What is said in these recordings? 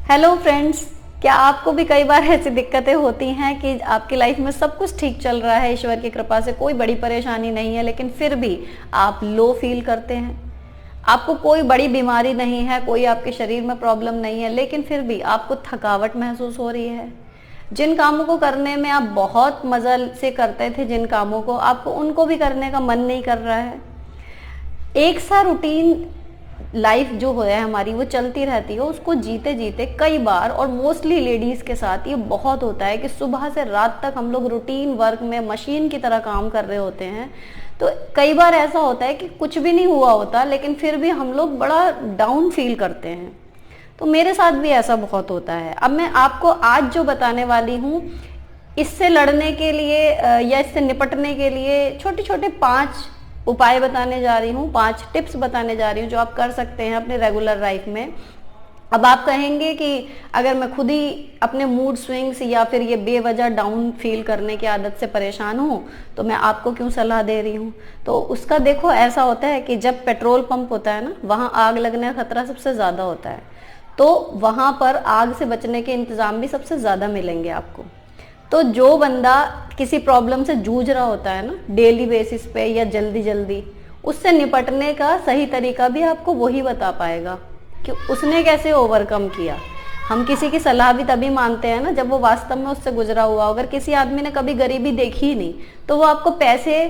Hello friends, क्या आपको भी कई बार ऐसी दिक्कतें होती हैं कि आपकी लाइफ में सब कुछ ठीक चल रहा है, ईश्वर की कृपा से कोई बड़ी परेशानी नहीं है, लेकिन फिर भी आप लो फील करते हैं। आपको कोई बड़ी बीमारी नहीं है, कोई आपके शरीर में प्रॉब्लम नहीं है, लेकिन फिर भी आपको थकावट महसूस हो रही है। जिन कामों को करने में आप बहुत मजा से करते थे, जिन कामों को आपको उनको भी करने का मन नहीं कर रहा है। एक सा रूटीन लाइफ जो है हमारी, वो चलती रहती है, उसको जीते जीते कई बार, और मोस्टली लेडीज के साथ ये बहुत होता है कि सुबह से रात तक हम लोग रूटीन वर्क में मशीन की तरह काम कर रहे होते हैं। तो कई बार ऐसा होता है कि कुछ भी नहीं हुआ होता, लेकिन फिर भी हम लोग बड़ा डाउन फील करते हैं। तो मेरे साथ भी ऐसा बहुत होता है। अब मैं आपको आज जो बताने वाली हूँ, इससे लड़ने के लिए या इससे निपटने के लिए छोटे छोटे 5 उपाय बताने जा रही हूँ, 5 टिप्स बताने जा रही हूँ जो आप कर सकते हैं अपने रेगुलर लाइफ में। अब आप कहेंगे कि अगर मैं खुद ही अपने मूड स्विंग्स या फिर ये बेवजह डाउन फील करने की आदत से परेशान हूँ, तो मैं आपको क्यों सलाह दे रही हूँ। तो उसका देखो, ऐसा होता है कि जब पेट्रोल पंप होता है ना, वहाँ आग लगने का खतरा सबसे ज़्यादा होता है। तो वहाँ पर आग से बचने के इंतजाम भी सबसे ज़्यादा मिलेंगे आपको। तो जो बंदा किसी प्रॉब्लम से जूझ रहा होता है ना, डेली बेसिस पे या जल्दी जल्दी, उससे निपटने का सही तरीका भी आपको वही बता पाएगा कि उसने कैसे ओवरकम किया। हम किसी की सलाह भी तभी मानते हैं ना जब वो वास्तव में उससे गुजरा हुआ। अगर किसी आदमी ने कभी गरीबी देखी ही नहीं, तो वो आपको पैसे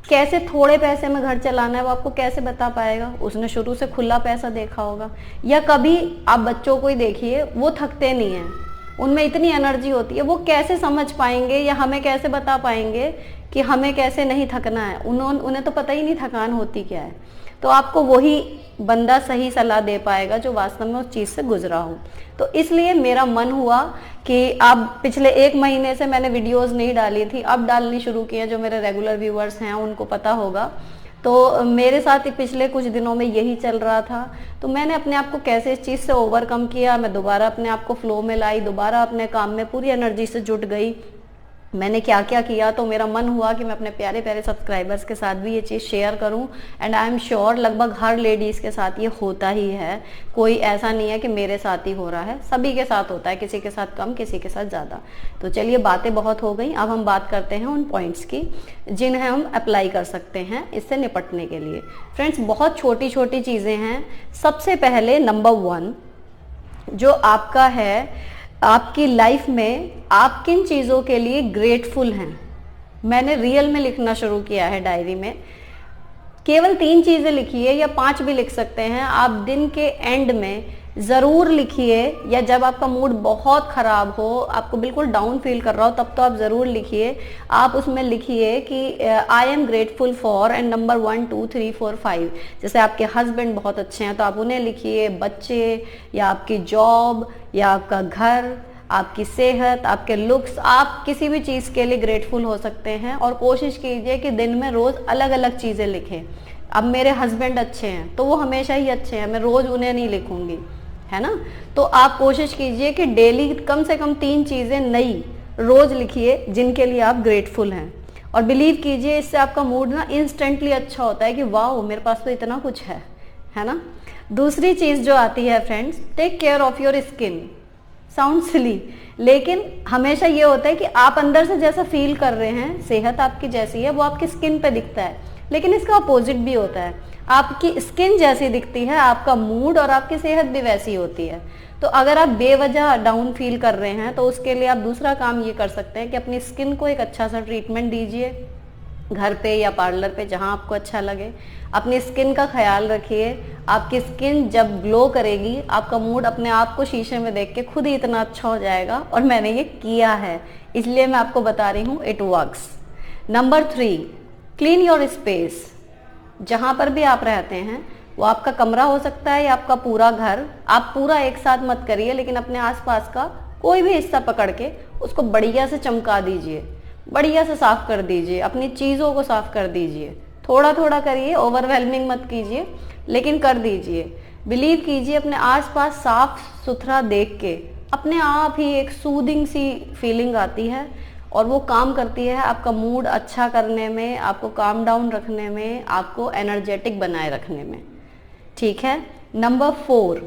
कैसे, थोड़े पैसे में घर चलाना है, वो आपको कैसे बता पाएगा। उसने शुरू से खुला पैसा देखा होगा। या कभी आप बच्चों को ही देखिए, वो थकते नहीं हैं, उनमें इतनी एनर्जी होती है, वो कैसे समझ पाएंगे या हमें कैसे बता पाएंगे कि हमें कैसे नहीं थकना है। उन्हें तो पता ही नहीं थकान होती क्या है। तो आपको वही बंदा सही सलाह दे पाएगा जो वास्तव में उस चीज़ से गुजरा हो। तो इसलिए मेरा मन हुआ कि अब पिछले 1 महीने से मैंने वीडियोस नहीं डाली थी, अब डालनी शुरू की है। जो मेरे रेगुलर व्यूअर्स हैं उनको पता होगा। तो मेरे साथ ही पिछले कुछ दिनों में यही चल रहा था। तो मैंने अपने आप को कैसे इस चीज़ से ओवरकम किया, मैं दोबारा अपने आप को फ्लो में लाई, दोबारा अपने काम में पूरी एनर्जी से जुट गई, मैंने क्या क्या किया। तो मेरा मन हुआ कि मैं अपने प्यारे प्यारे सब्सक्राइबर्स के साथ भी ये चीज़ शेयर करूं। एंड आई एम श्योर लगभग हर लेडीज़ के साथ ये होता ही है। कोई ऐसा नहीं है कि मेरे साथ ही हो रहा है, सभी के साथ होता है, किसी के साथ कम, किसी के साथ ज़्यादा। तो चलिए, बातें बहुत हो गई, अब हम बात करते हैं उन पॉइंट्स की जिन्हें हम अप्लाई कर सकते हैं इससे निपटने के लिए। फ्रेंड्स, बहुत छोटी छोटी चीज़ें हैं। सबसे पहले नंबर 1 जो आपका है, आपकी लाइफ में आप किन चीज़ों के लिए ग्रेटफुल हैं। मैंने रियल में लिखना शुरू किया है डायरी में। केवल 3 चीज़ें लिखिए या 5 भी लिख सकते हैं। आप दिन के एंड में ज़रूर लिखिए, या जब आपका मूड बहुत ख़राब हो, आपको बिल्कुल डाउन फील कर रहा हो, तब तो आप ज़रूर लिखिए। आप उसमें लिखिए कि I am grateful for, and number 1 2 3 4 5। जैसे आपके हस्बैंड बहुत अच्छे हैं तो आप उन्हें लिखिए, बच्चे, या आपकी जॉब, या आपका घर, आपकी सेहत, आपके लुक्स। आप किसी भी चीज़ के लिए ग्रेटफुल हो सकते हैं। और कोशिश कीजिए कि दिन में रोज़ अलग अलग चीज़ें लिखें। अब मेरे हस्बैंड अच्छे हैं तो वो हमेशा ही अच्छे हैं, मैं रोज़ उन्हें नहीं लिखूंगी, है ना। तो आप कोशिश कीजिए कि डेली कम से कम 3 चीज़ें नई रोज़ लिखिए जिनके लिए आप ग्रेटफुल हैं। और बिलीव कीजिए, इससे आपका मूड ना इंस्टेंटली अच्छा होता है कि वाह, मेरे पास तो इतना कुछ है ना। दूसरी चीज़ जो आती है friends, take care of your skin. Sound silly, लेकिन हमेशा ये होता है कि आप अंदर से जैसा फील कर रहे हैं, सेहत आपकी जैसी है, वो आपकी स्किन पे दिखता है। लेकिन इसका अपोजिट भी होता है, आपकी स्किन जैसी दिखती है, आपका मूड और आपकी सेहत भी वैसी होती है। तो अगर आप बेवजह डाउन फील कर रहे हैं, तो उसके लिए आप दूसरा काम ये कर सकते हैं कि अपनी स्किन को एक अच्छा सा ट्रीटमेंट दीजिए, घर पे या पार्लर पे, जहां आपको अच्छा लगे। अपनी स्किन का ख्याल रखिए। आपकी स्किन जब ग्लो करेगी, आपका मूड अपने आप को शीशे में देख के खुद ही इतना अच्छा हो जाएगा। और मैंने ये किया है, इसलिए मैं आपको बता रही हूँ, it works. Number 3, clean your space. जहाँ पर भी आप रहते हैं, वो आपका कमरा हो सकता है या आपका पूरा घर। आप पूरा एक साथ मत करिए, लेकिन अपने आसपास का कोई भी हिस्सा पकड़ के उसको बढ़िया से चमका दीजिए, बढ़िया से साफ कर दीजिए, अपनी चीज़ों को साफ कर दीजिए। थोड़ा थोड़ा करिए, ओवरवेलमिंग मत कीजिए, लेकिन कर दीजिए। बिलीव कीजिए, अपने आसपास साफ सुथरा देख के अपने आप ही एक सूदिंग सी फीलिंग आती है, और वो काम करती है आपका मूड अच्छा करने में, आपको काम डाउन रखने में, आपको एनर्जेटिक बनाए रखने में। ठीक है। नंबर 4,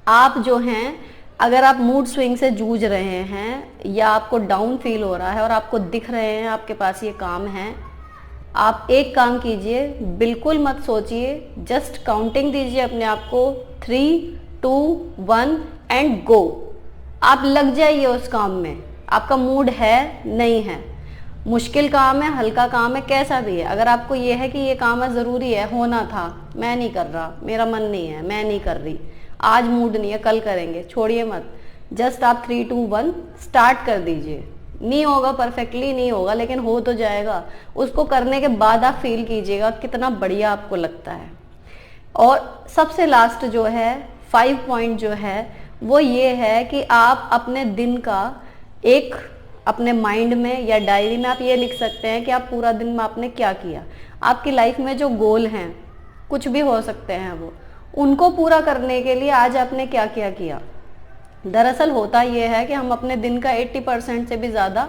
आप जो हैं अगर आप मूड स्विंग से जूझ रहे हैं या आपको डाउन फील हो रहा है और आपको दिख रहे हैं आपके पास ये काम है, आप एक काम कीजिए, बिल्कुल मत सोचिए, जस्ट काउंटिंग दीजिए अपने आप को, 3, 2, 1 एंड गो। आप लग जाइए उस काम में। आपका मूड है, नहीं है, मुश्किल काम है, हल्का काम है, कैसा भी है, अगर आपको ये है कि ये काम है, ज़रूरी है, होना था, मैं नहीं कर रहा, मेरा मन नहीं है, मैं नहीं कर रही, आज मूड नहीं है, कल करेंगे, छोड़िए मत। जस्ट आप 3, 2, 1 स्टार्ट कर दीजिए। नहीं होगा परफेक्टली, नहीं होगा, लेकिन हो तो जाएगा। उसको करने के बाद आप फील कीजिएगा कितना बढ़िया आपको लगता है। और सबसे लास्ट जो है 5 पॉइंट जो है वो ये है कि आप अपने दिन का एक अपने माइंड में या डायरी में आप ये लिख सकते हैं कि आप पूरा दिन में आपने क्या किया। आपकी लाइफ में जो गोल हैं, कुछ भी हो सकते हैं वो, उनको पूरा करने के लिए आज आपने क्या क्या किया। दरअसल होता ये है कि हम अपने दिन का 80% से भी ज़्यादा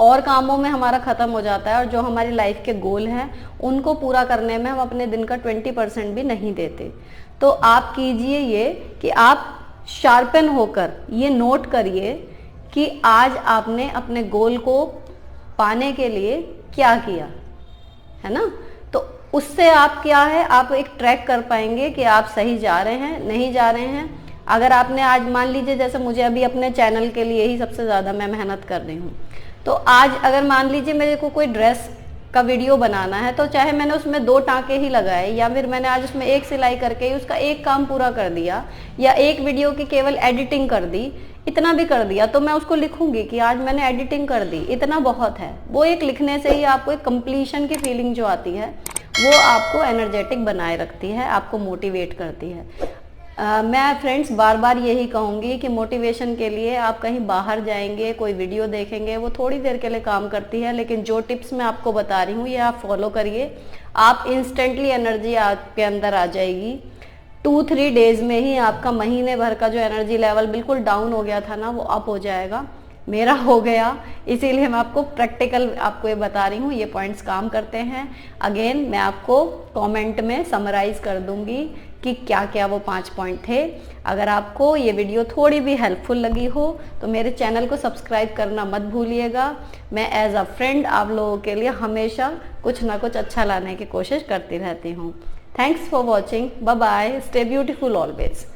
और कामों में हमारा ख़त्म हो जाता है, और जो हमारी लाइफ के गोल हैं उनको पूरा करने में हम अपने दिन का 20% भी नहीं देते। तो आप कीजिए ये कि आप शार्पन होकर ये नोट करिए कि आज आपने अपने गोल को पाने के लिए क्या किया, है ना। तो उससे आप क्या है, आप एक ट्रैक कर पाएंगे कि आप सही जा रहे हैं, नहीं जा रहे हैं। अगर आपने आज मान लीजिए, जैसे मुझे अभी अपने चैनल के लिए ही सबसे ज़्यादा मैं मेहनत कर रही हूँ, तो आज अगर मान लीजिए मेरे को कोई ड्रेस का वीडियो बनाना है, तो चाहे मैंने उसमें 2 टाँके ही लगाए या फिर मैंने आज उसमें 1 सिलाई करके ही उसका एक काम पूरा कर दिया, या एक वीडियो की केवल एडिटिंग कर दी, इतना भी कर दिया, तो मैं उसको लिखूंगी कि आज मैंने एडिटिंग कर दी, इतना बहुत है। वो एक लिखने से ही आपको एक कंप्लीशन की फीलिंग जो आती है वो आपको एनर्जेटिक बनाए रखती है, आपको मोटिवेट करती है। मैं फ्रेंड्स बार बार यही कहूँगी कि मोटिवेशन के लिए आप कहीं बाहर जाएंगे, कोई वीडियो देखेंगे, वो थोड़ी देर के लिए काम करती है, लेकिन जो टिप्स मैं आपको बता रही हूँ ये आप फॉलो करिए, आप इंस्टेंटली एनर्जी आपके अंदर आ जाएगी। 2-3 डेज में ही आपका महीने भर का जो एनर्जी लेवल बिल्कुल डाउन हो गया था ना, वो अप हो जाएगा। मेरा हो गया, इसीलिए मैं आपको प्रैक्टिकल आपको ये बता रही हूँ, ये पॉइंट्स काम करते हैं। अगेन मैं आपको कमेंट में समराइज कर दूंगी कि क्या क्या वो 5 पॉइंट थे। अगर आपको ये वीडियो थोड़ी भी हेल्पफुल लगी हो तो मेरे चैनल को सब्सक्राइब करना मत भूलिएगा। मैं एज अ फ्रेंड आप लोगों के लिए हमेशा कुछ ना कुछ अच्छा लाने की कोशिश करती रहती हूँ। Thanks for watching, bye bye, stay beautiful always.